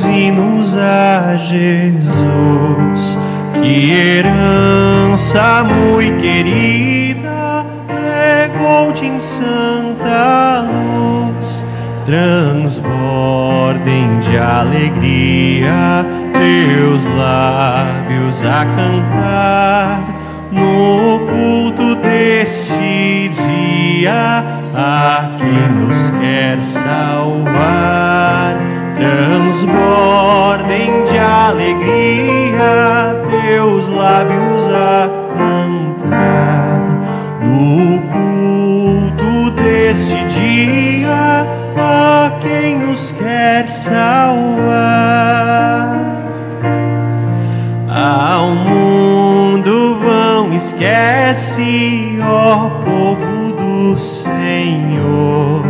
hinos a Jesus. Que herança muito querida legou-te em santa luz. Transbordem de alegria teus lábios a cantar no culto deste dia a quem nos quer salvar. Transbordem de alegria teus lábios a cantar no culto deste dia a quem nos quer salvar. Ao mundo vão, esquece, ó povo do Senhor,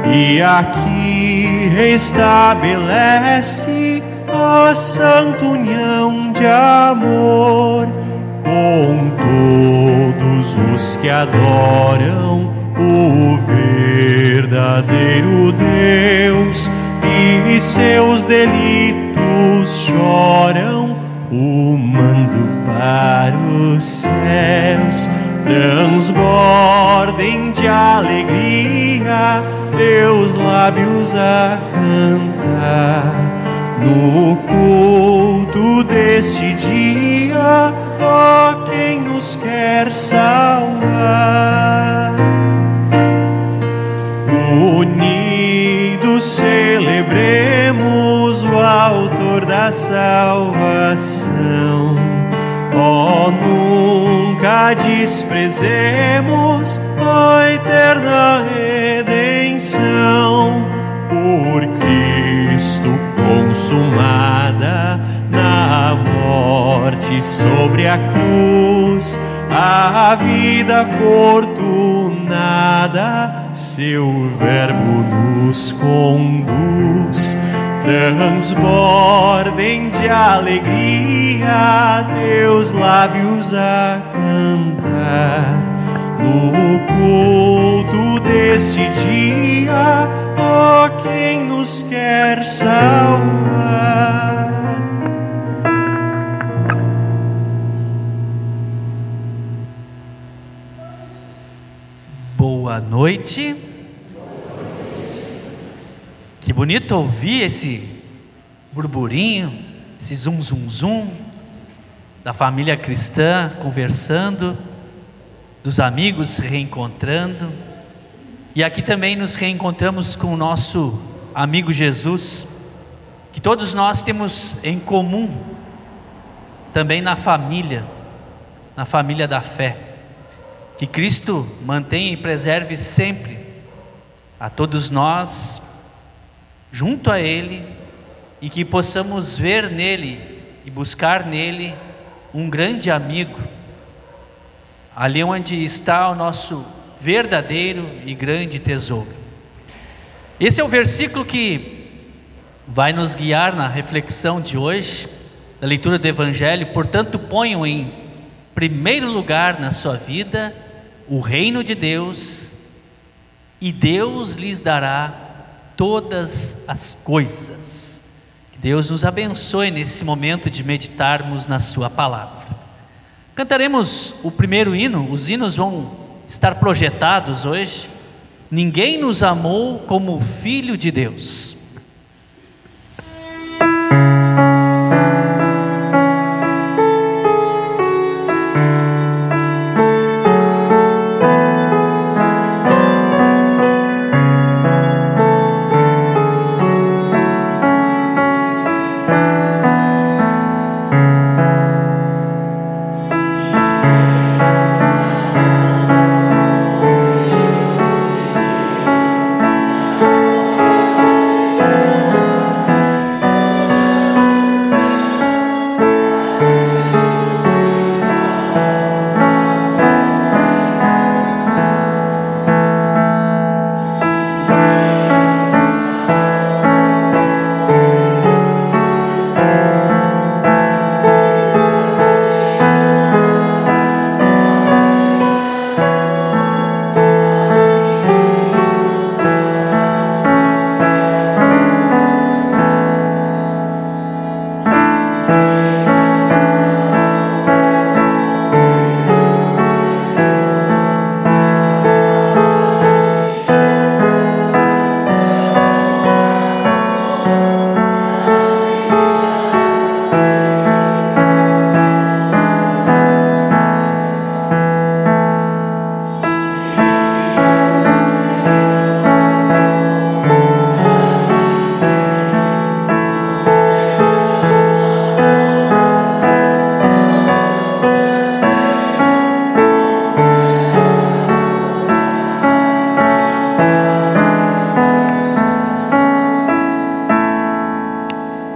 e aqui restabelece a santa união de amor com todos os que adoram o verdadeiro Deus e seus delitos choram, rumando para os céus. Transbordem de alegria teus lábios a cantar no culto deste dia a quem nos quer salvar. Unidos celebremos o autor da salvação. Oh, nunca desprezemos a eterna redenção, por Cristo consumada na morte sobre a cruz, a vida fortunada seu verbo nos conduz. Transbordem de alegria teus lábios a cantar no culto deste dia a quem nos quer salvar. Boa noite. Que bonito ouvir esse burburinho, esse zum zum zum da família cristã conversando, dos amigos se reencontrando. E aqui também nos reencontramos com o nosso amigo Jesus, que todos nós temos em comum também na família da fé. Que Cristo mantenha e preserve sempre a todos nós junto a Ele, e que possamos ver nele e buscar nele um grande amigo, ali onde está o nosso verdadeiro e grande tesouro. Esse é o versículo que vai nos guiar na reflexão de hoje, da leitura do Evangelho. Portanto, ponham em primeiro lugar na sua vida o reino de Deus, e Deus lhes dará todas as coisas. Que Deus nos abençoe nesse momento de meditarmos na sua palavra. Cantaremos o primeiro hino. Os hinos vão estar projetados hoje. Ninguém nos amou como o Filho de Deus.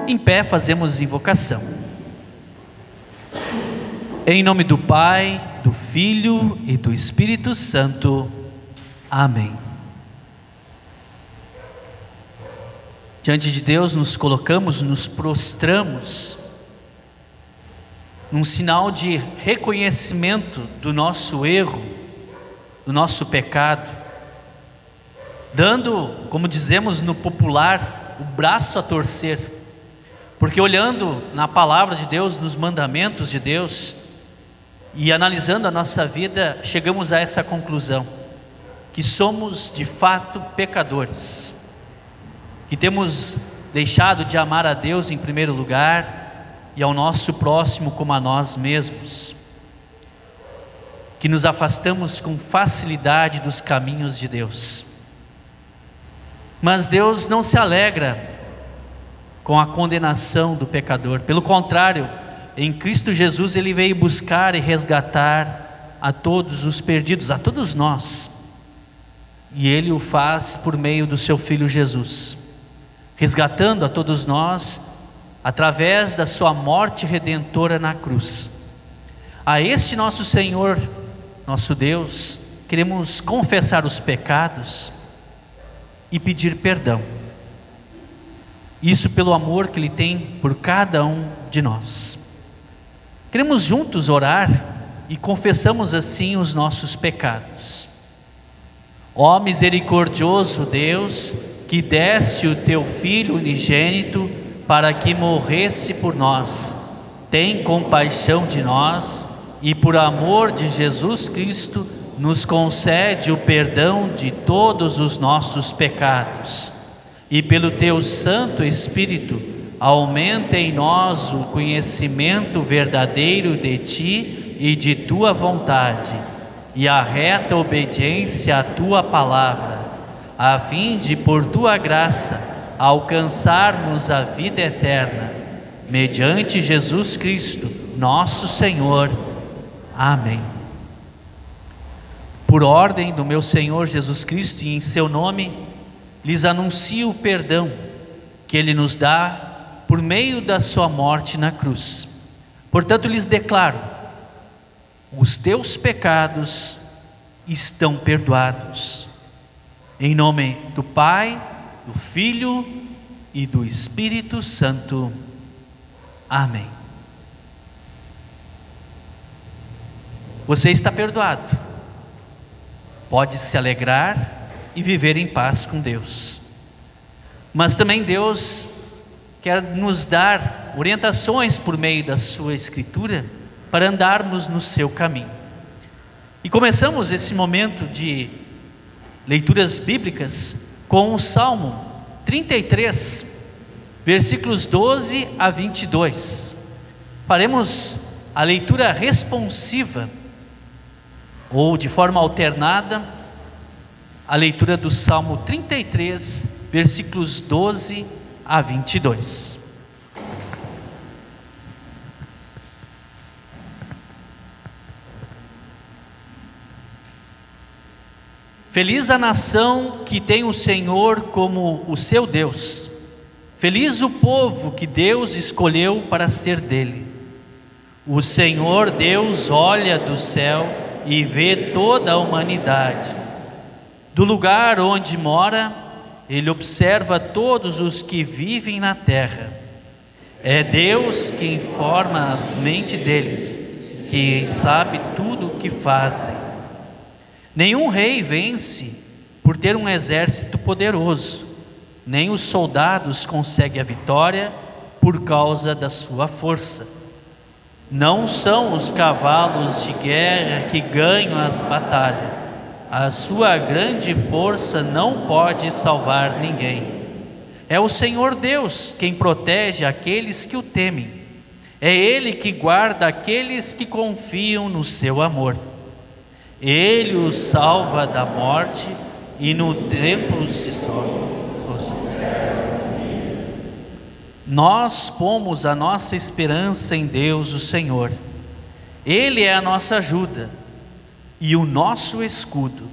Em pé fazemos invocação. Em nome do Pai, do Filho e do Espírito Santo. Amém. Diante de Deus nos colocamos, nos prostramos, num sinal de reconhecimento do nosso erro, do nosso pecado, dando, como dizemos no popular, o braço a torcer, porque olhando na palavra de Deus, nos mandamentos de Deus, e analisando a nossa vida, chegamos a essa conclusão, que somos de fato pecadores, que temos deixado de amar a Deus em primeiro lugar e ao nosso próximo como a nós mesmos, que nos afastamos com facilidade dos caminhos de Deus. Mas Deus não se alegra com a condenação do pecador, pelo contrário, em Cristo Jesus Ele veio buscar e resgatar a todos os perdidos, a todos nós, e Ele o faz por meio do seu Filho Jesus, resgatando a todos nós através da sua morte redentora na cruz. A este nosso Senhor, nosso Deus, queremos confessar os pecados e pedir perdão, isso pelo amor que Ele tem por cada um de nós. Queremos juntos orar e confessamos assim os nossos pecados. Ó misericordioso Deus, que deste o teu Filho unigênito para que morresse por nós, tem compaixão de nós e por amor de Jesus Cristo nos concede o perdão de todos os nossos pecados, e pelo teu Santo Espírito aumenta em nós o conhecimento verdadeiro de ti e de tua vontade, e a reta obediência à tua palavra, a fim de por tua graça alcançarmos a vida eterna, mediante Jesus Cristo, nosso Senhor. Amém. Por ordem do meu Senhor Jesus Cristo e em seu nome, lhes anuncio o perdão que Ele nos dá por meio da sua morte na cruz. Portanto, lhes declaro: os teus pecados estão perdoados. Em nome do Pai, do Filho e do Espírito Santo. Amém. Você está perdoado. Pode se alegrar e viver em paz com Deus. Mas também Deus quer nos dar orientações por meio da sua Escritura para andarmos no seu caminho. E começamos esse momento de leituras bíblicas com o Salmo 33, versículos 12 a 22. Faremos a leitura responsiva, ou de forma alternada, a leitura do Salmo 33, versículos 12 a 22. Feliz a nação que tem o Senhor como o seu Deus. Feliz o povo que Deus escolheu para ser dele. O Senhor Deus olha do céu e vê toda a humanidade. Do lugar onde mora, Ele observa todos os que vivem na terra. É Deus quem forma as mentes deles, que sabe tudo o que fazem. Nenhum rei vence por ter um exército poderoso, nem os soldados conseguem a vitória por causa da sua força. Não são os cavalos de guerra que ganham as batalhas. A sua grande força não pode salvar ninguém. É o Senhor Deus quem protege aqueles que o temem. É Ele que guarda aqueles que confiam no seu amor. Ele os salva da morte e no templo se sobe. Nós pomos a nossa esperança em Deus, o Senhor. Ele é a nossa ajuda e o nosso escudo.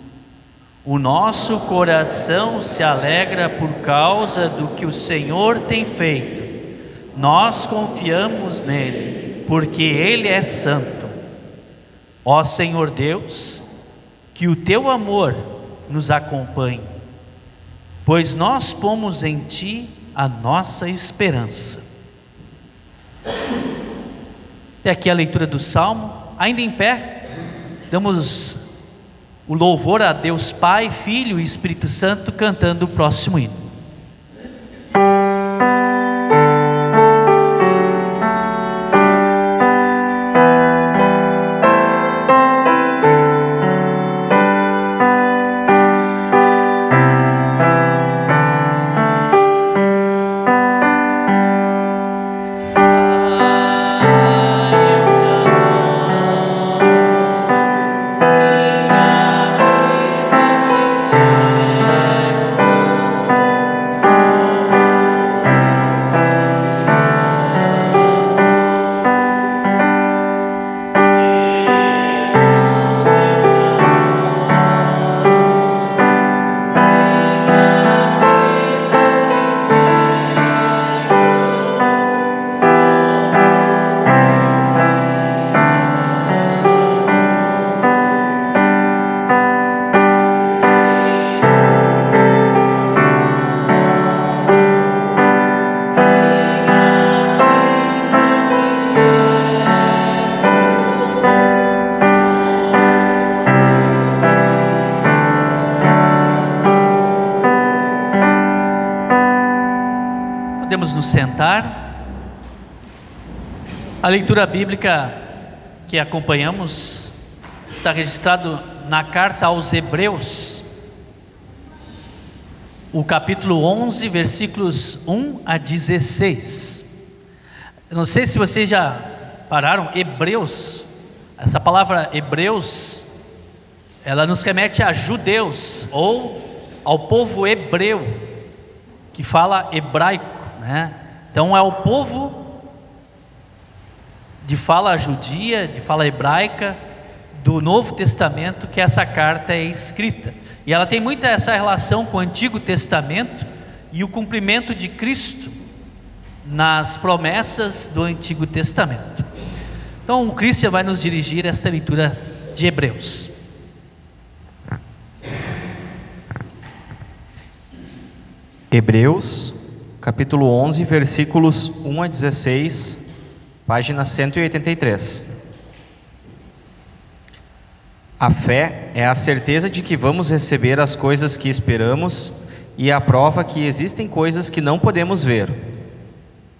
O nosso coração se alegra por causa do que o Senhor tem feito. nós confiamos nele, porque ele é santo. Ó Senhor Deus, que o teu amor nos acompanhe, pois nós pomos em ti a nossa esperança. Até aqui a leitura do Salmo. Ainda em pé, damos o louvor a Deus Pai, Filho e Espírito Santo, cantando o próximo hino. Podemos nos sentar. A leitura bíblica que acompanhamos está registrado na carta aos Hebreus, o capítulo 11, versículos 1 a 16. Eu não sei se vocês já pararam. Hebreus, essa palavra Hebreus, ela nos remete a judeus ou ao povo hebreu, que fala hebraico, né? Então é o povo de fala judia, de fala hebraica do Novo Testamento que essa carta é escrita, e ela tem muita essa relação com o Antigo Testamento e o cumprimento de Cristo nas promessas do Antigo Testamento. Então o Cristian vai nos dirigir esta leitura de Hebreus. Hebreus, capítulo 11, versículos 1 a 16, página 183. A fé é a certeza de que vamos receber as coisas que esperamos e a prova que existem coisas que não podemos ver.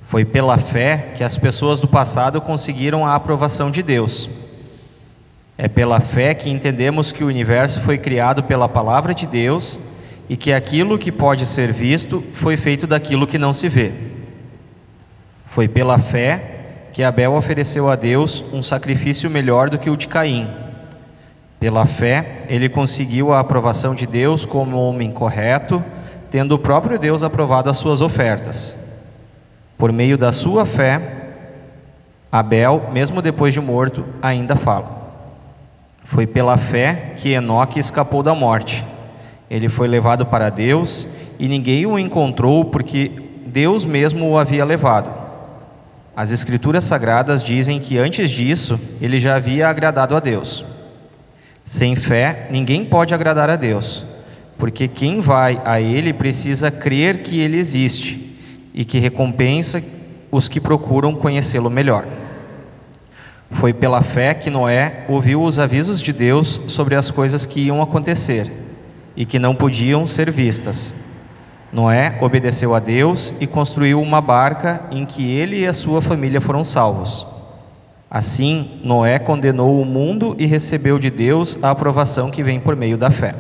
Foi pela fé que as pessoas do passado conseguiram a aprovação de Deus. É pela fé que entendemos que o universo foi criado pela palavra de Deus e que aquilo que pode ser visto foi feito daquilo que não se vê. Foi pela fé que Abel ofereceu a Deus um sacrifício melhor do que o de Caim. Pela fé, ele conseguiu a aprovação de Deus como homem correto, tendo o próprio Deus aprovado as suas ofertas. Por meio da sua fé, Abel, mesmo depois de morto, ainda fala. Foi pela fé que Enoque escapou da morte. Ele foi levado para Deus e ninguém o encontrou porque Deus mesmo o havia levado. As Escrituras Sagradas dizem que antes disso ele já havia agradado a Deus. Sem fé, ninguém pode agradar a Deus, porque quem vai a Ele precisa crer que Ele existe e que recompensa os que procuram conhecê-lo melhor. Foi pela fé que Noé ouviu os avisos de Deus sobre as coisas que iam acontecer e que não podiam ser vistas. Noé obedeceu a Deus e construiu uma barca em que ele e a sua família foram salvos. Assim, Noé condenou o mundo e recebeu de Deus a aprovação que vem por meio da fé.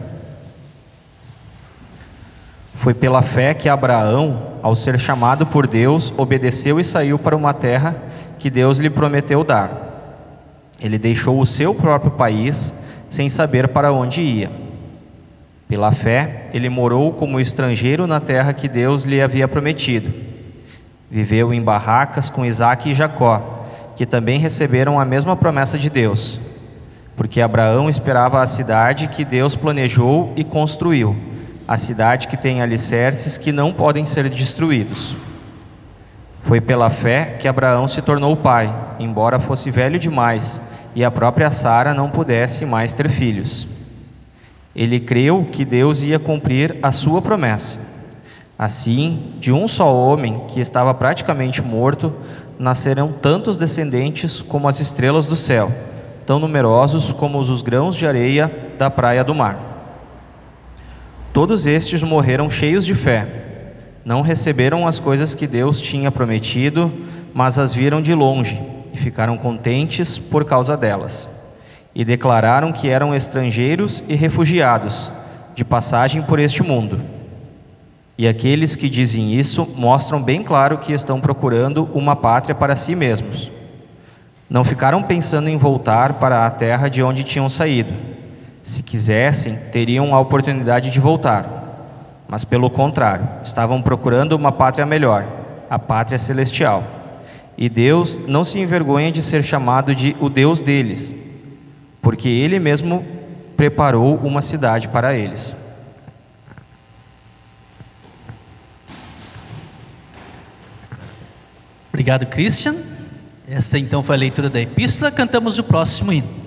Foi pela fé que Abraão, ao ser chamado por Deus, obedeceu e saiu para uma terra que Deus lhe prometeu dar. Ele deixou o seu próprio país sem saber para onde ia. Pela fé, ele morou como estrangeiro na terra que Deus lhe havia prometido. Viveu em barracas com Isaque e Jacó, que também receberam a mesma promessa de Deus, porque Abraão esperava a cidade que Deus planejou e construiu, a cidade que tem alicerces que não podem ser destruídos. Foi pela fé que Abraão se tornou pai, embora fosse velho demais e a própria Sara não pudesse mais ter filhos. Ele creu que Deus ia cumprir a sua promessa. Assim, de um só homem, que estava praticamente morto, nascerão tantos descendentes como as estrelas do céu, tão numerosos como os grãos de areia da praia do mar. Todos estes morreram cheios de fé. Não receberam as coisas que Deus tinha prometido, mas as viram de longe e ficaram contentes por causa delas. E declararam que eram estrangeiros e refugiados, de passagem por este mundo. E aqueles que dizem isso mostram bem claro que estão procurando uma pátria para si mesmos. Não ficaram pensando em voltar para a terra de onde tinham saído. Se quisessem, teriam a oportunidade de voltar. Mas pelo contrário, estavam procurando uma pátria melhor, a pátria celestial. E Deus não se envergonha de ser chamado de o Deus deles, porque Ele mesmo preparou uma cidade para eles. Obrigado, Christian. Esta então foi a leitura da epístola. Cantamos o próximo hino.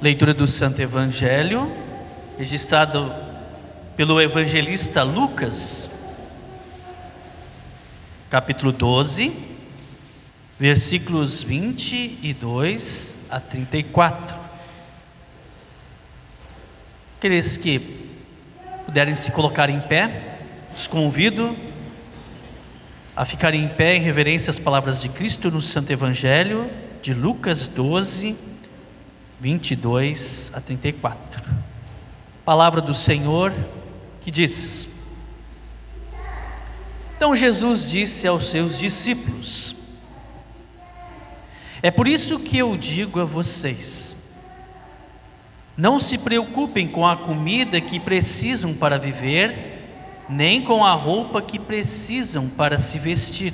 Leitura do Santo Evangelho, registrado pelo evangelista Lucas, capítulo 12, versículos 22 a 34. Aqueles que puderem se colocar em pé, os convido a ficarem em pé em reverência às palavras de Cristo no Santo Evangelho de Lucas 12, 22 a 34. Palavra do Senhor que diz: Então Jesus disse aos seus discípulos: É por isso que eu digo a vocês, não se preocupem com a comida que precisam para viver, nem com a roupa que precisam para se vestir.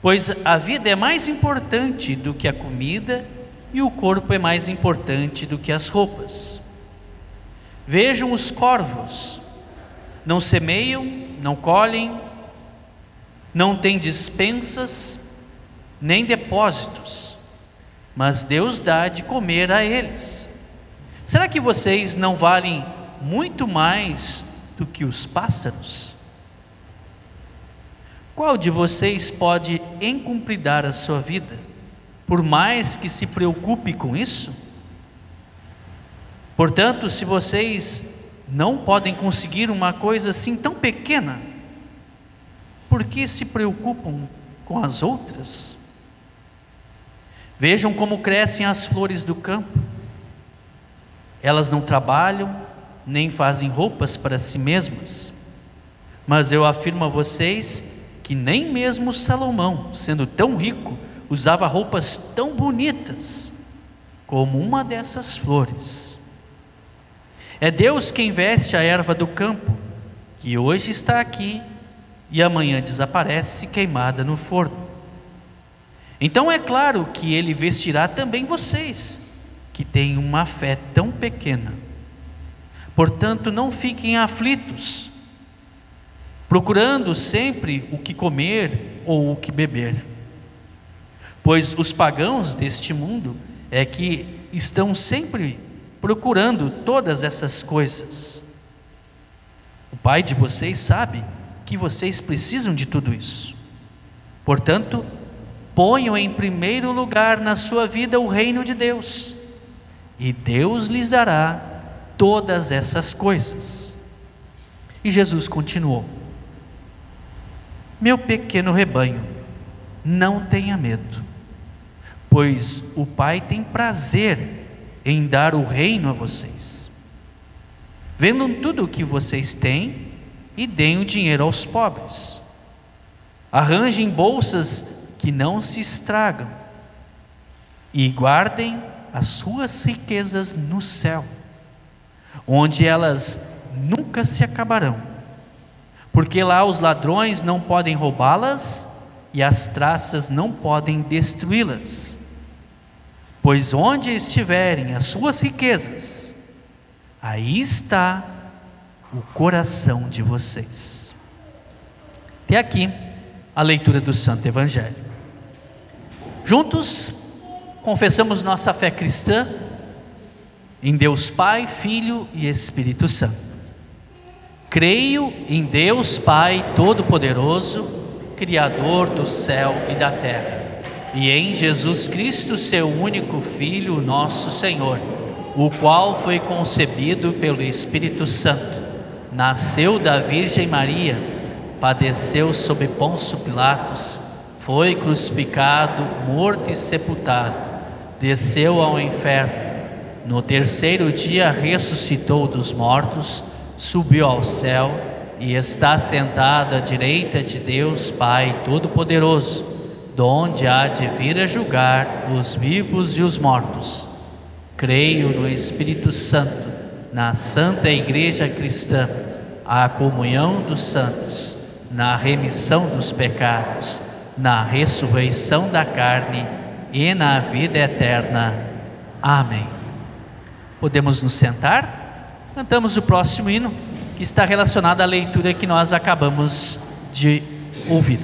Pois a vida é mais importante do que a comida, e o corpo é mais importante do que as roupas. Vejam os corvos, não semeiam, não colhem, não têm despensas, nem depósitos, mas Deus dá de comer a eles. Será que vocês não valem muito mais do que os pássaros? Qual de vocês pode encomendar a sua vida, por mais que se preocupe com isso? Portanto, se vocês não podem conseguir uma coisa assim tão pequena, por que se preocupam com as outras. Vejam como crescem as flores do campo. Elas não trabalham, nem fazem roupas para si mesmas. Mas eu afirmo a vocês que nem mesmo Salomão, sendo tão rico, usava roupas tão bonitas como uma dessas flores. É Deus quem veste a erva do campo, que hoje está aqui e amanhã desaparece queimada no forno. Então é claro que Ele vestirá também vocês, que têm uma fé tão pequena. Portanto, não fiquem aflitos, procurando sempre o que comer ou o que beber. Pois os pagãos deste mundo é que estão sempre procurando todas essas coisas. O Pai de vocês sabe que vocês precisam de tudo isso. Portanto, ponham em primeiro lugar na sua vida o reino de Deus, e Deus lhes dará todas essas coisas. E Jesus continuou: meu pequeno rebanho, não tenha medo, pois o Pai tem prazer em dar o reino a vocês. Vendam tudo o que vocês têm e deem o dinheiro aos pobres. Arranjem bolsas que não se estragam e guardem as suas riquezas no céu, onde elas nunca se acabarão, porque lá os ladrões não podem roubá-las e as traças não podem destruí-las. Pois onde estiverem as suas riquezas, aí está o coração de vocês. Até aqui a leitura do Santo Evangelho. Juntos confessamos nossa fé cristã em Deus Pai, Filho e Espírito Santo. Creio em Deus Pai Todo-Poderoso, Criador do céu e da terra, e em Jesus Cristo, seu único Filho, nosso Senhor, o qual foi concebido pelo Espírito Santo, nasceu da Virgem Maria, padeceu sob Pôncio Pilatos, foi crucificado, morto e sepultado, desceu ao inferno, no terceiro dia ressuscitou dos mortos, subiu ao céu e está sentado à direita de Deus Pai Todo-Poderoso, donde há de vir a julgar os vivos e os mortos. Creio no Espírito Santo, na Santa Igreja Cristã, a comunhão dos santos, na remissão dos pecados, na ressurreição da carne e na vida eterna. Amém. Podemos nos sentar? Cantamos o próximo hino, que está relacionado à leitura que nós acabamos de ouvir.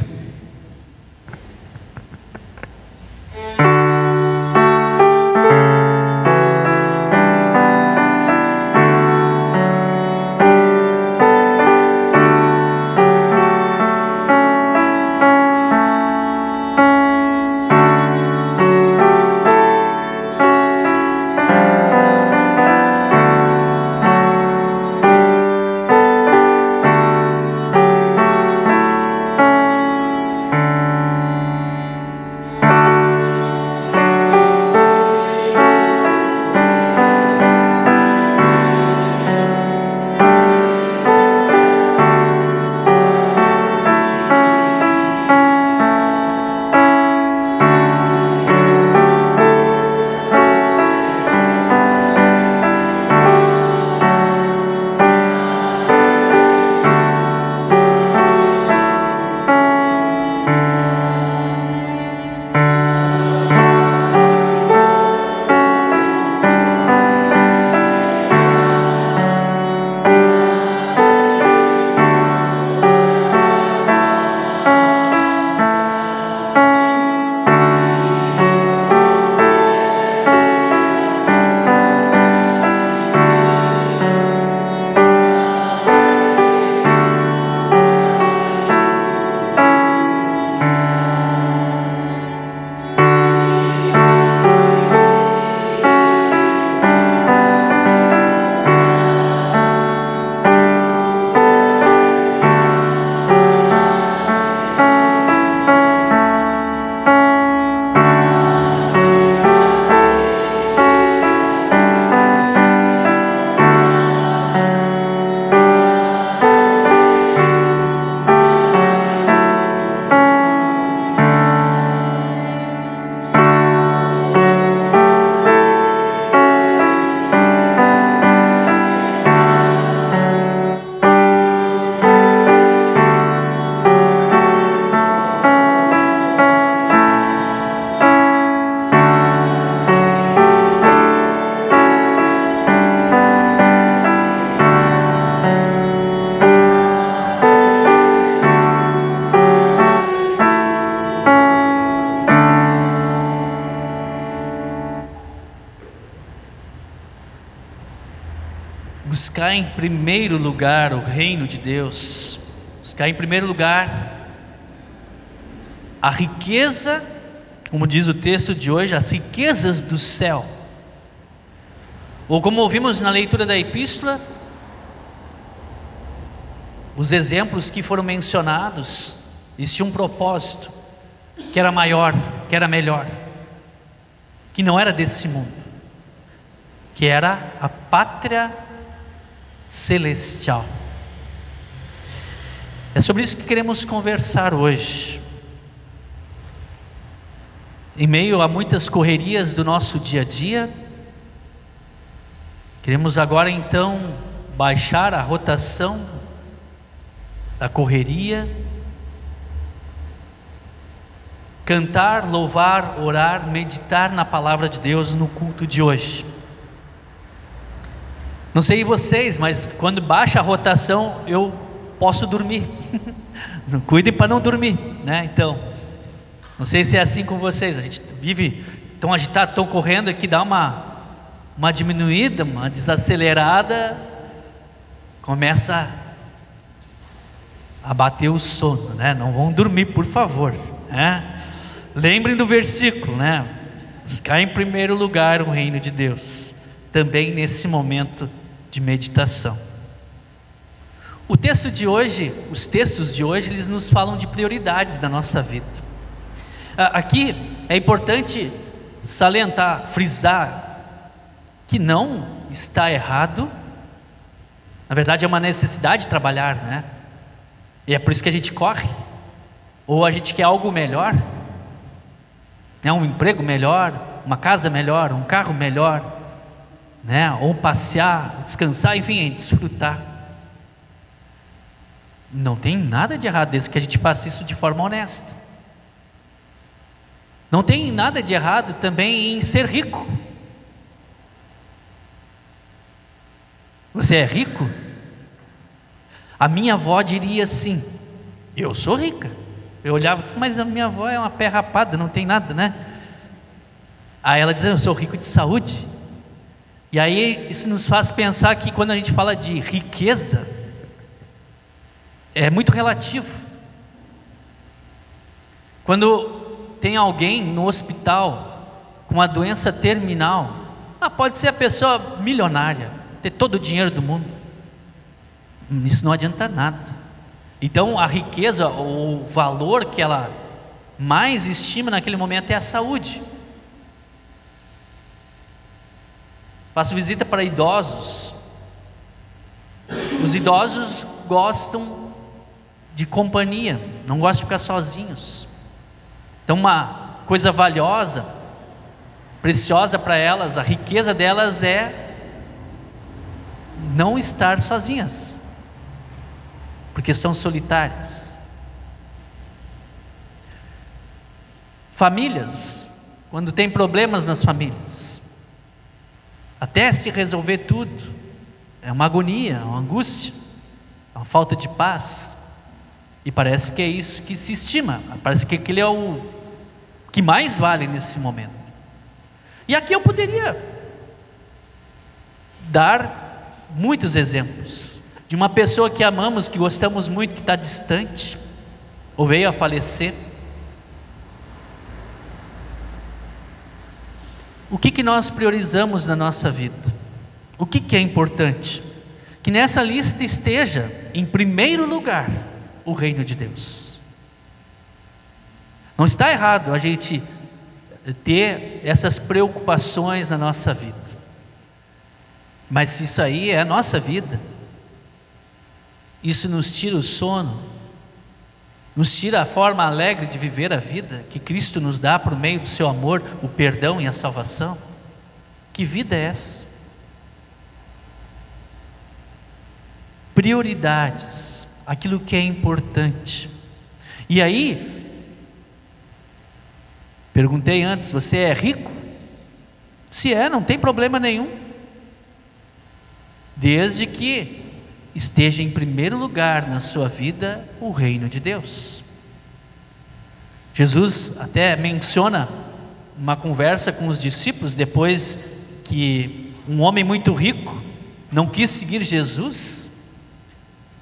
buscar em primeiro lugar o reino de Deus, buscar em primeiro lugar a riqueza, como diz o texto de hoje, as riquezas do céu. Ou como ouvimos na leitura da epístola, os exemplos que foram mencionados, existia um propósito, que era maior, que era melhor, que não era desse mundo, que era a pátria celestial. É sobre isso que queremos conversar hoje. Em meio a muitas correrias do nosso dia a dia, queremos agora então baixar a rotação da correria, cantar, louvar, orar, meditar na palavra de Deus no culto de hoje. Não sei vocês, mas quando baixa a rotação eu posso dormir. Cuidem para não dormir, né? Então, não sei se é assim com vocês. A gente vive tão agitado, tão correndo, que dá uma diminuída, uma desacelerada, começa a bater o sono, né? Não vão dormir, por favor, né? Lembrem do versículo, né? Buscar em primeiro lugar o reino de Deus, também nesse momento de meditação. O texto de hoje, os textos de hoje, eles nos falam de prioridades da nossa vida. Aqui é importante salientar, frisar, que não está errado, na verdade é uma necessidade de trabalhar, né? E é por isso que a gente corre, ou a gente quer algo melhor, né? Um emprego melhor, uma casa melhor, um carro melhor, né? Ou passear, descansar, enfim, desfrutar. Não tem nada de errado desde que a gente faça isso de forma honesta. Não tem nada de errado também em ser rico. Você é rico? A minha avó diria assim: eu sou rica. Eu olhava e disse: mas a minha avó é uma pé rapada, não tem nada, né? Aí ela dizia: eu sou rico de saúde. E aí isso nos faz pensar que quando a gente fala de riqueza, é muito relativo. Quando tem alguém no hospital com uma doença terminal, pode ser a pessoa milionária, ter todo o dinheiro do mundo, isso não adianta nada. Então a riqueza, o valor que ela mais estima naquele momento é a saúde. Faço visita para idosos. Os idosos gostam de companhia, não gostam de ficar sozinhos. Então uma coisa valiosa, preciosa para elas, a riqueza delas é não estar sozinhas, porque são solitárias. Famílias, quando tem problemas nas famílias, até se resolver tudo, é uma agonia, uma angústia, uma falta de paz. E parece que é isso que se estima, parece que aquele é o que mais vale nesse momento. E aqui eu poderia dar muitos exemplos de uma pessoa que amamos, que gostamos muito, que está distante, ou veio a falecer. O que nós priorizamos na nossa vida? O que é importante? Que nessa lista esteja, em primeiro lugar, o reino de Deus. Não está errado a gente ter essas preocupações na nossa vida, mas se isso aí é a nossa vida, isso nos tira o sono, nos tira a forma alegre de viver a vida que Cristo nos dá por meio do seu amor, o perdão e a salvação. Que vida é essa? Prioridades, aquilo que é importante. E aí, perguntei antes: você é rico? Se é, não tem problema nenhum, desde que esteja em primeiro lugar na sua vida o reino de Deus. Jesus até menciona uma conversa com os discípulos, depois que um homem muito rico não quis seguir Jesus.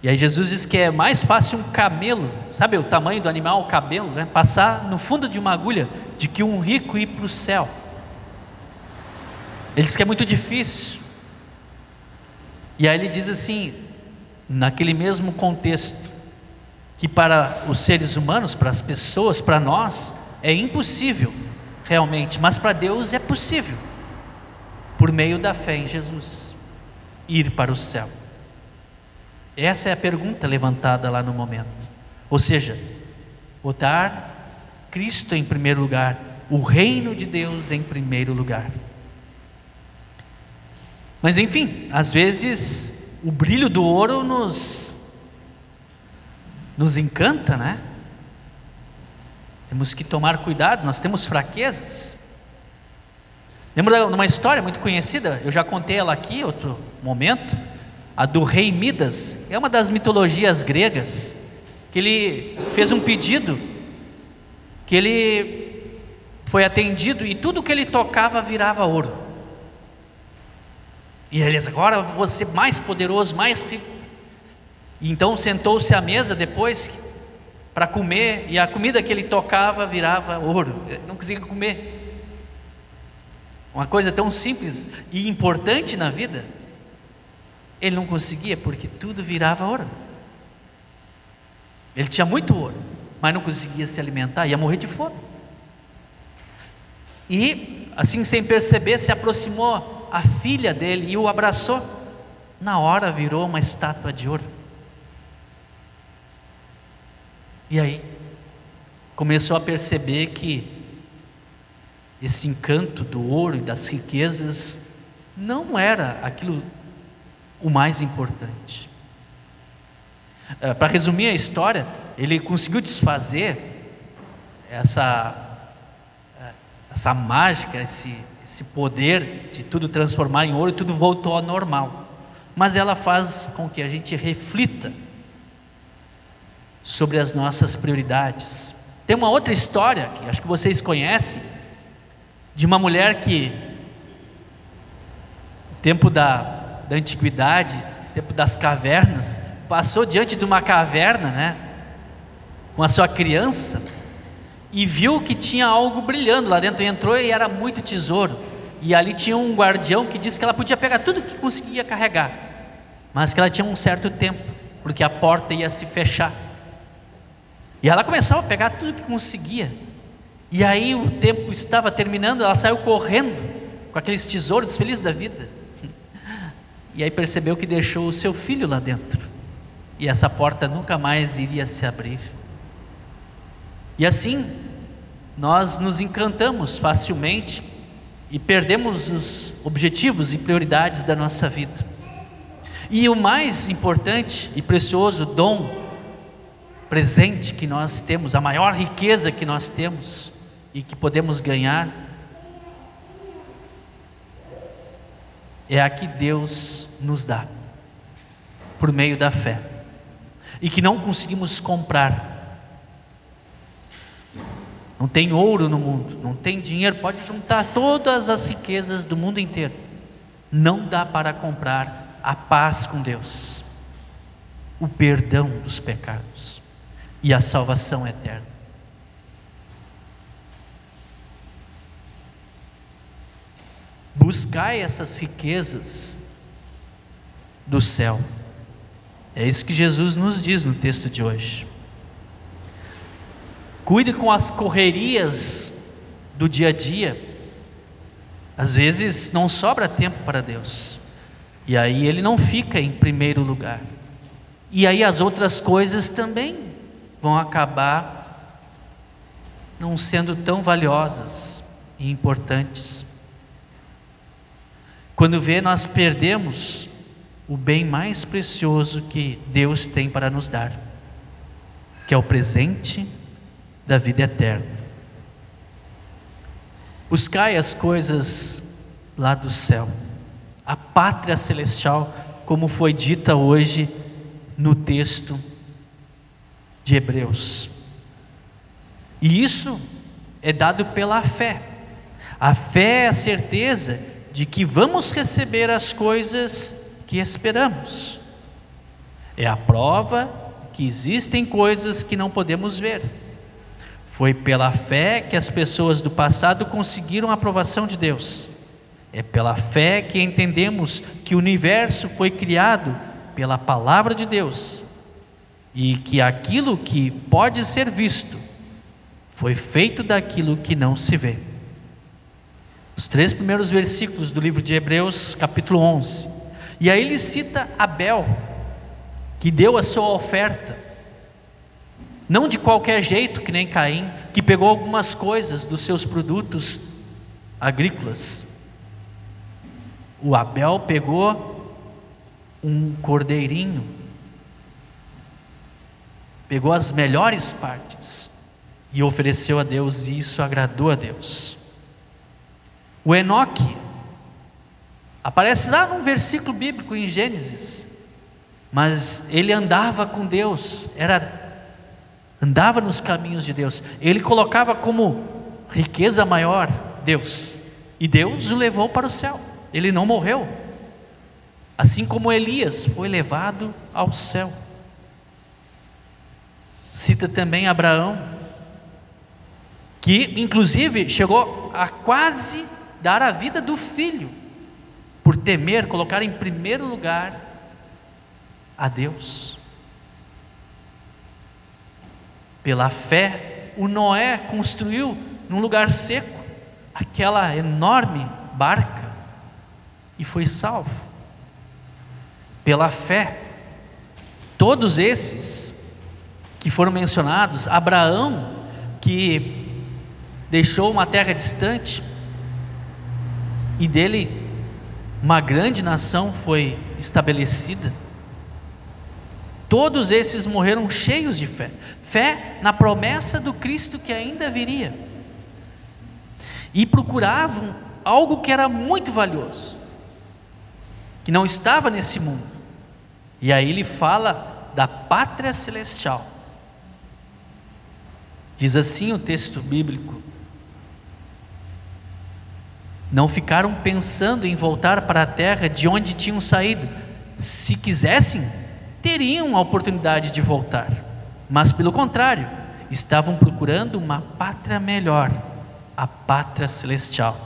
E aí Jesus diz que é mais fácil um camelo, sabe o tamanho do animal, o camelo, né? Passar no fundo de uma agulha, de que um rico ir para o céu. Ele diz que é muito difícil. E aí ele diz assim, naquele mesmo contexto, que para os seres humanos, para as pessoas, para nós, é impossível realmente, mas para Deus é possível, por meio da fé em Jesus, ir para o céu. Essa é a pergunta levantada lá no momento. Ou seja, botar Cristo em primeiro lugar, o reino de Deus em primeiro lugar. Mas enfim, às vezes o brilho do ouro nos encanta, né? Temos que tomar cuidado, nós temos fraquezas. Lembra de uma história muito conhecida? Eu já contei ela aqui em outro momento. A do rei Midas. É uma das mitologias gregas, que ele fez um pedido, que ele foi atendido, e tudo que ele tocava virava ouro. E ele disse: agora vou ser mais poderoso, mais rico. E então sentou-se à mesa depois para comer, e a comida que ele tocava virava ouro. Ele não conseguia comer. Uma coisa tão simples e importante na vida, ele não conseguia, porque tudo virava ouro. Ele tinha muito ouro, mas não conseguia se alimentar, ia morrer de fome. E assim, sem perceber, se aproximou a filha dele e o abraçou. Na hora virou uma estátua de ouro. E aí começou a perceber que esse encanto do ouro e das riquezas não era aquilo o mais importante. Para resumir a história, ele conseguiu desfazer essa mágica, esse poder de tudo transformar em ouro, e tudo voltou ao normal. Mas ela faz com que a gente reflita sobre as nossas prioridades. Tem uma outra história que acho que vocês conhecem, de uma mulher que, no tempo da antiguidade, tempo das cavernas, passou diante de uma caverna, né, com a sua criança, e viu que tinha algo brilhando lá dentro. Entrou e era muito tesouro, e ali tinha um guardião que disse que ela podia pegar tudo que conseguia carregar, mas que ela tinha um certo tempo, porque a porta ia se fechar. E ela começou a pegar tudo que conseguia, e aí o tempo estava terminando, ela saiu correndo com aqueles tesouros, feliz da vida. E aí percebeu que deixou o seu filho lá dentro, e essa porta nunca mais iria se abrir. E assim, nós nos encantamos facilmente e perdemos os objetivos e prioridades da nossa vida. E o mais importante e precioso dom, presente que nós temos, a maior riqueza que nós temos e que podemos ganhar, é a que Deus nos dá, por meio da fé, e que não conseguimos comprar. Não tem ouro no mundo, não tem dinheiro, pode juntar todas as riquezas do mundo inteiro, não dá para comprar a paz com Deus, o perdão dos pecados e a salvação eterna. Buscai essas riquezas do céu. É isso que Jesus nos diz no texto de hoje. Cuide com as correrias do dia a dia. Às vezes não sobra tempo para Deus, e aí Ele não fica em primeiro lugar, e aí as outras coisas também vão acabar não sendo tão valiosas e importantes. Quando vê, nós perdemos o bem mais precioso que Deus tem para nos dar, que é o presente da vida eterna. Buscai as coisas lá do céu, a pátria celestial, como foi dita hoje no texto de Hebreus. E isso é dado pela fé. A fé é a certeza de que vamos receber as coisas que esperamos. É a prova que existem coisas que não podemos ver. Foi pela fé que as pessoas do passado conseguiram a aprovação de Deus. É pela fé que entendemos que o universo foi criado pela palavra de Deus e que aquilo que pode ser visto foi feito daquilo que não se vê. Os 3 primeiros versículos do livro de Hebreus, capítulo 11. E aí ele cita Abel, que deu a sua oferta, não de qualquer jeito, que nem Caim, que pegou algumas coisas dos seus produtos agrícolas. O Abel pegou um cordeirinho, pegou as melhores partes e ofereceu a Deus, e isso agradou a Deus. O Enoque aparece lá num versículo bíblico em Gênesis, mas ele andava com Deus, andava nos caminhos de Deus. Ele colocava como riqueza maior Deus, e Deus o levou para o céu. Ele não morreu, assim como Elias foi levado ao céu. Cita também Abraão, que inclusive chegou a quase dar a vida do filho, por temer, colocar em primeiro lugar a Deus. Pela fé, o Noé construiu num lugar seco aquela enorme barca e foi salvo. Pela fé, todos esses que foram mencionados, Abraão, que deixou uma terra distante e dele uma grande nação foi estabelecida, todos esses morreram cheios de fé, fé na promessa do Cristo que ainda viria, e procuravam algo que era muito valioso, que não estava nesse mundo. E aí ele fala da pátria celestial. Diz assim o texto bíblico: não ficaram pensando em voltar para a terra de onde tinham saído. Se quisessem, teriam a oportunidade de voltar, mas pelo contrário, estavam procurando uma pátria melhor, a pátria celestial.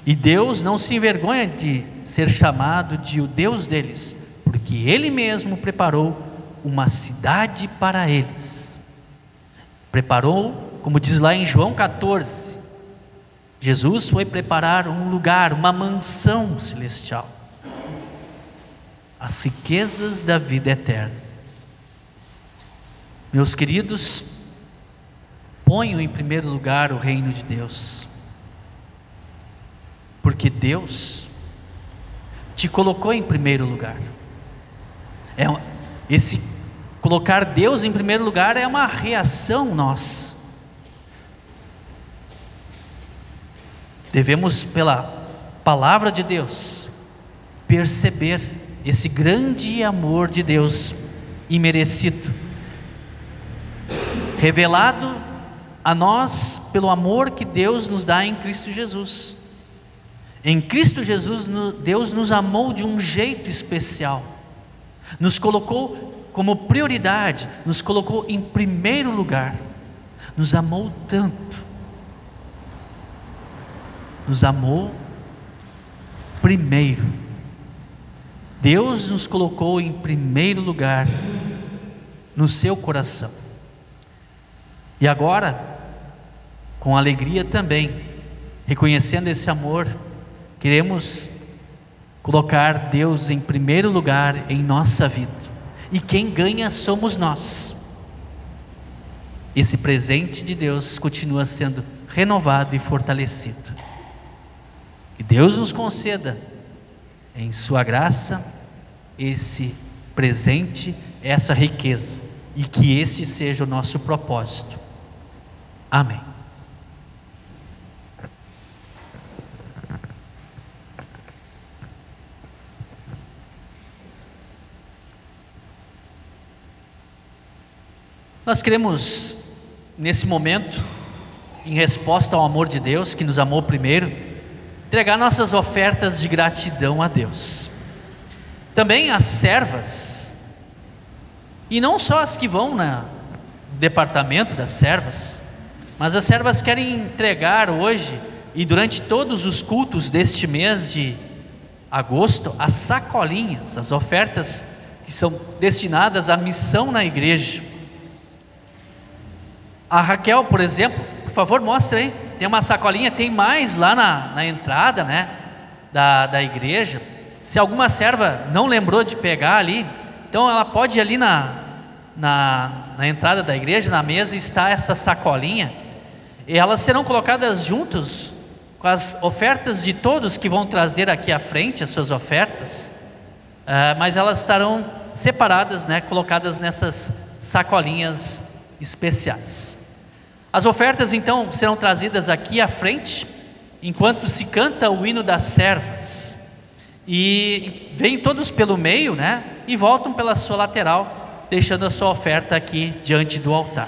E Deus não se envergonha de ser chamado de o Deus deles, porque Ele mesmo preparou uma cidade para eles. Preparou, como diz lá em João 14, Jesus foi preparar um lugar, uma mansão celestial, as riquezas da vida eterna. Meus queridos, ponham em primeiro lugar o reino de Deus, porque Deus te colocou em primeiro lugar. Esse colocar Deus em primeiro lugar é uma reação nossa. Devemos, pela palavra de Deus, perceber esse grande amor de Deus imerecido, revelado a nós pelo amor que Deus nos dá em Cristo Jesus. Em Cristo Jesus, Deus nos amou de um jeito especial, nos colocou como prioridade, nos colocou em primeiro lugar, nos amou tanto, nos amou primeiro. Deus nos colocou em primeiro lugar no seu coração. E agora, com alegria também, reconhecendo esse amor, queremos colocar Deus em primeiro lugar em nossa vida, e quem ganha somos nós. Esse presente de Deus continua sendo renovado e fortalecido. Que Deus nos conceda, em sua graça, esse presente, essa riqueza, e que esse seja o nosso propósito. Amém. Nós queremos, nesse momento, em resposta ao amor de Deus, que nos amou primeiro, entregar nossas ofertas de gratidão a Deus. Também as servas, e não só as que vão no departamento das servas, mas as servas querem entregar hoje e durante todos os cultos deste mês de agosto as sacolinhas, as ofertas que são destinadas à missão na igreja. A Raquel, por exemplo, por favor, mostra aí. Tem uma sacolinha, tem mais lá na entrada, né, da igreja. Se alguma serva não lembrou de pegar ali, então ela pode ir ali na entrada da igreja, na mesa, está essa sacolinha. E elas serão colocadas juntos com as ofertas de todos que vão trazer aqui à frente as suas ofertas, mas elas estarão separadas, né, colocadas nessas sacolinhas especiais. As ofertas então serão trazidas aqui à frente, enquanto se canta o hino das servas, e vêm todos pelo meio, né, e voltam pela sua lateral, deixando a sua oferta aqui diante do altar.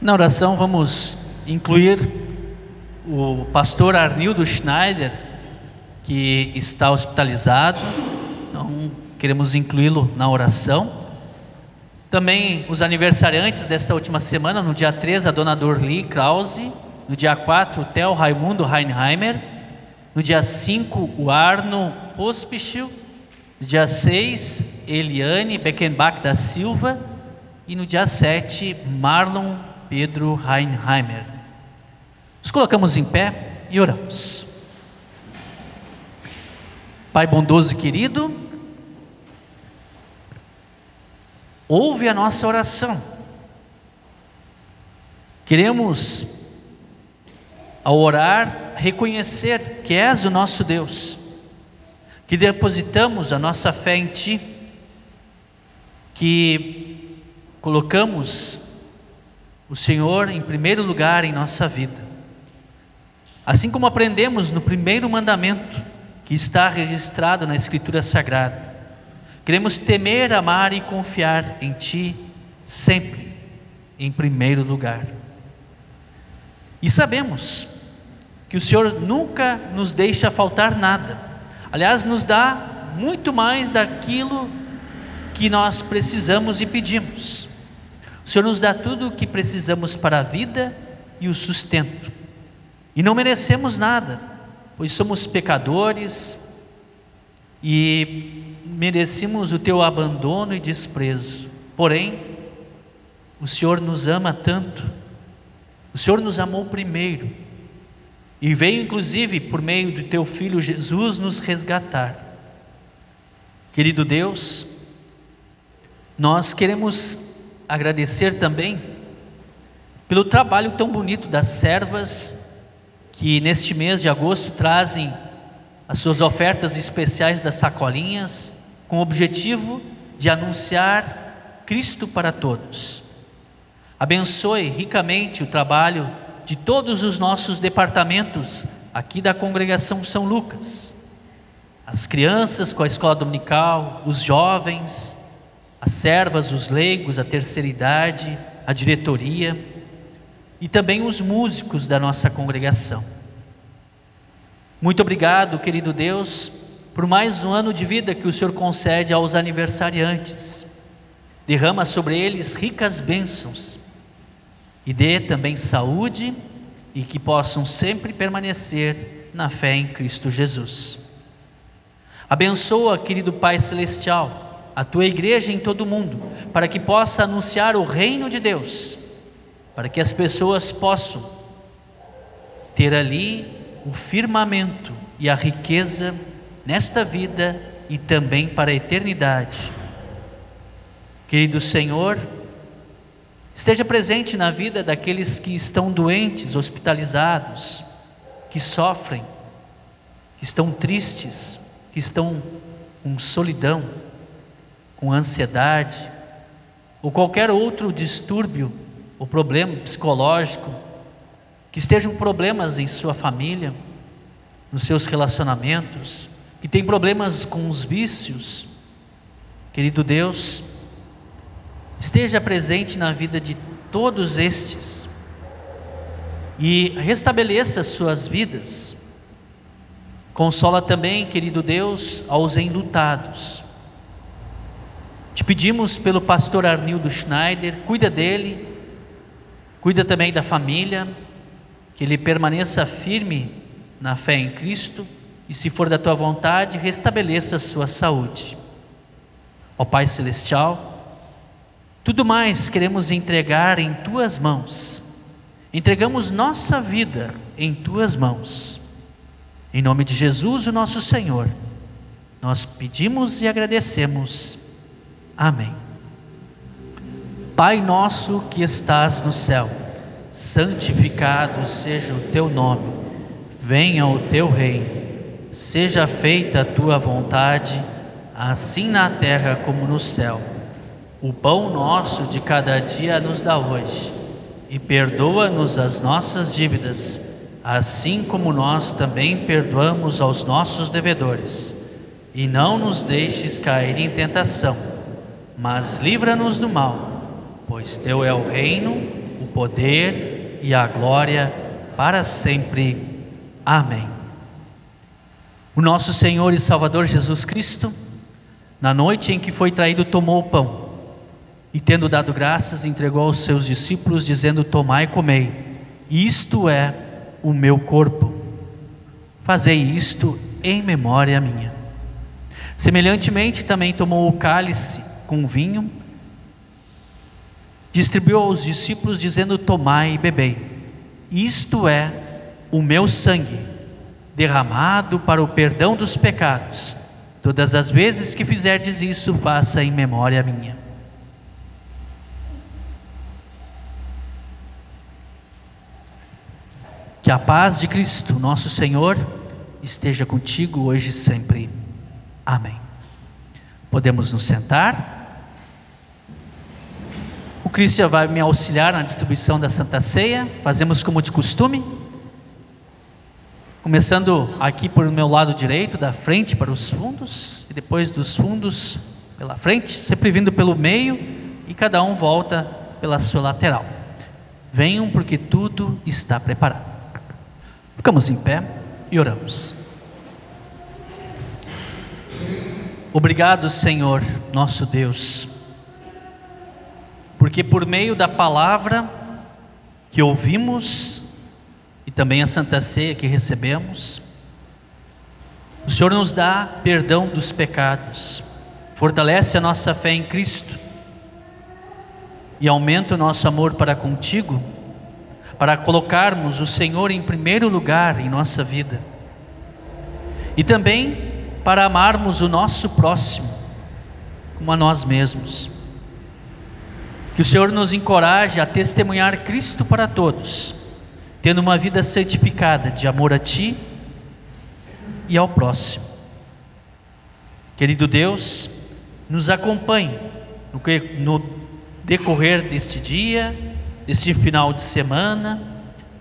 Na oração vamos incluir o pastor Arnildo Schneider, que está hospitalizado, então queremos incluí-lo na oração. Também os aniversariantes desta última semana: no dia 3, a dona Dorli Krause; no dia 4, o Theo Raimundo Heinheimer; no dia 5, o Arno Pospischil; no dia 6, Eliane Beckenbach da Silva; e no dia 7, Marlon Pedro Heinheimer. Nos colocamos em pé e oramos. Pai bondoso e querido, ouve a nossa oração. Queremos, ao orar, reconhecer que és o nosso Deus, que depositamos a nossa fé em Ti, que colocamos o Senhor em primeiro lugar em nossa vida. Assim como aprendemos no primeiro mandamento, que está registrado na Escritura Sagrada, queremos temer, amar e confiar em Ti sempre, em primeiro lugar. E sabemos que o Senhor nunca nos deixa faltar nada. Aliás, nos dá muito mais daquilo que nós precisamos e pedimos. O Senhor nos dá tudo o que precisamos para a vida e o sustento. E não merecemos nada, pois somos pecadores e merecemos o Teu abandono e desprezo. Porém, o Senhor nos ama tanto, o Senhor nos amou primeiro e veio inclusive por meio do Teu Filho Jesus nos resgatar. Querido Deus, nós queremos agradecer também pelo trabalho tão bonito das servas que neste mês de agosto trazem as suas ofertas especiais das sacolinhas, com o objetivo de anunciar Cristo para todos. Abençoe ricamente o trabalho de todos os nossos departamentos aqui da Congregação São Lucas, as crianças com a escola dominical, os jovens, as servas, os leigos, a terceira idade, a diretoria e também os músicos da nossa congregação. Muito obrigado, querido Deus, por mais um ano de vida que o Senhor concede aos aniversariantes. Derrama sobre eles ricas bênçãos e dê também saúde e que possam sempre permanecer na fé em Cristo Jesus. Abençoa, querido Pai Celestial, a Tua igreja em todo o mundo, para que possa anunciar o reino de Deus, para que as pessoas possam ter ali o firmamento e a riqueza nesta vida e também para a eternidade. Querido Senhor, esteja presente na vida daqueles que estão doentes, hospitalizados, que sofrem, que estão tristes, que estão com solidão, com ansiedade, ou qualquer outro distúrbio ou problema psicológico, que estejam problemas em sua família, nos seus relacionamentos, que tem problemas com os vícios. Querido Deus, esteja presente na vida de todos estes e restabeleça as suas vidas. Consola também, querido Deus, aos enlutados. Te pedimos pelo pastor Arnildo Schneider, cuida dele, cuida também da família, que ele permaneça firme na fé em Cristo e, se for da Tua vontade, restabeleça a sua saúde. Ó Pai Celestial, tudo mais queremos entregar em Tuas mãos. Entregamos nossa vida em Tuas mãos. Em nome de Jesus, o nosso Senhor, nós pedimos e agradecemos. Amém. Pai nosso que estás no céu, santificado seja o Teu nome. Venha o Teu reino. Seja feita a Tua vontade, assim na terra como no céu. O pão nosso de cada dia nos dá hoje, e perdoa-nos as nossas dívidas, assim como nós também perdoamos aos nossos devedores. E não nos deixes cair em tentação, mas livra-nos do mal, pois Teu é o reino, o poder e a glória para sempre. Amém. O nosso Senhor e Salvador Jesus Cristo, na noite em que foi traído, tomou o pão e, tendo dado graças, entregou aos seus discípulos, dizendo: tomai e comei, isto é o meu corpo. Fazei isto em memória minha. Semelhantemente também tomou o cálice com vinho, distribuiu aos discípulos, dizendo: tomai e bebei, isto é o meu sangue, derramado para o perdão dos pecados. Todas as vezes que fizerdes isso, faça em memória minha. Que a paz de Cristo, nosso Senhor, esteja contigo hoje e sempre. Amém. Podemos nos sentar. O Cristian vai me auxiliar na distribuição da Santa Ceia. Fazemos como de costume. Começando aqui por meu lado direito, da frente para os fundos, e depois dos fundos pela frente, sempre vindo pelo meio, e cada um volta pela sua lateral. Venham, porque tudo está preparado. Ficamos em pé e oramos. Obrigado, Senhor, nosso Deus, porque por meio da palavra que ouvimos e também a Santa Ceia que recebemos, o Senhor nos dá perdão dos pecados, fortalece a nossa fé em Cristo e aumenta o nosso amor para contigo, para colocarmos o Senhor em primeiro lugar em nossa vida e também para amarmos o nosso próximo como a nós mesmos. Que o Senhor nos encoraje a testemunhar Cristo para todos, tendo uma vida santificada de amor a Ti e ao próximo. Querido Deus, nos acompanhe no decorrer deste dia, deste final de semana,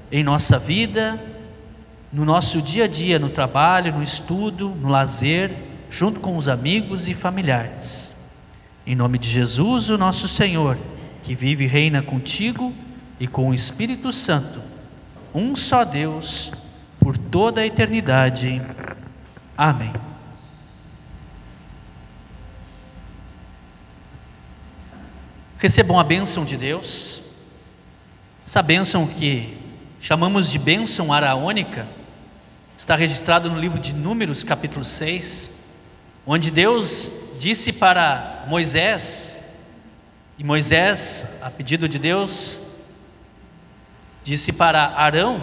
em nossa vida, no nosso dia a dia, no trabalho, no estudo, no lazer, junto com os amigos e familiares. Em nome de Jesus, o nosso Senhor, que vive e reina contigo e com o Espírito Santo, um só Deus, por toda a eternidade. Amém. Recebam a bênção de Deus, essa bênção que chamamos de bênção araônica, está registrado no livro de Números, capítulo 6, onde Deus disse para Moisés, e Moisés, a pedido de Deus, disse para Arão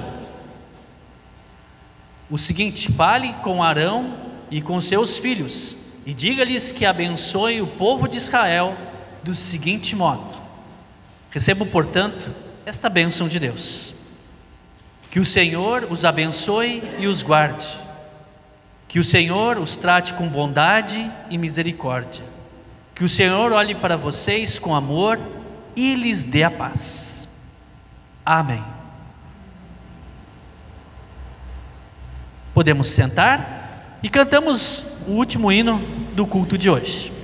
o seguinte: fale com Arão e com seus filhos, e diga-lhes que abençoe o povo de Israel do seguinte modo. Recebam, portanto, esta bênção de Deus. Que o Senhor os abençoe e os guarde. Que o Senhor os trate com bondade e misericórdia. Que o Senhor olhe para vocês com amor e lhes dê a paz. Amém. Podemos sentar e cantamos o último hino do culto de hoje.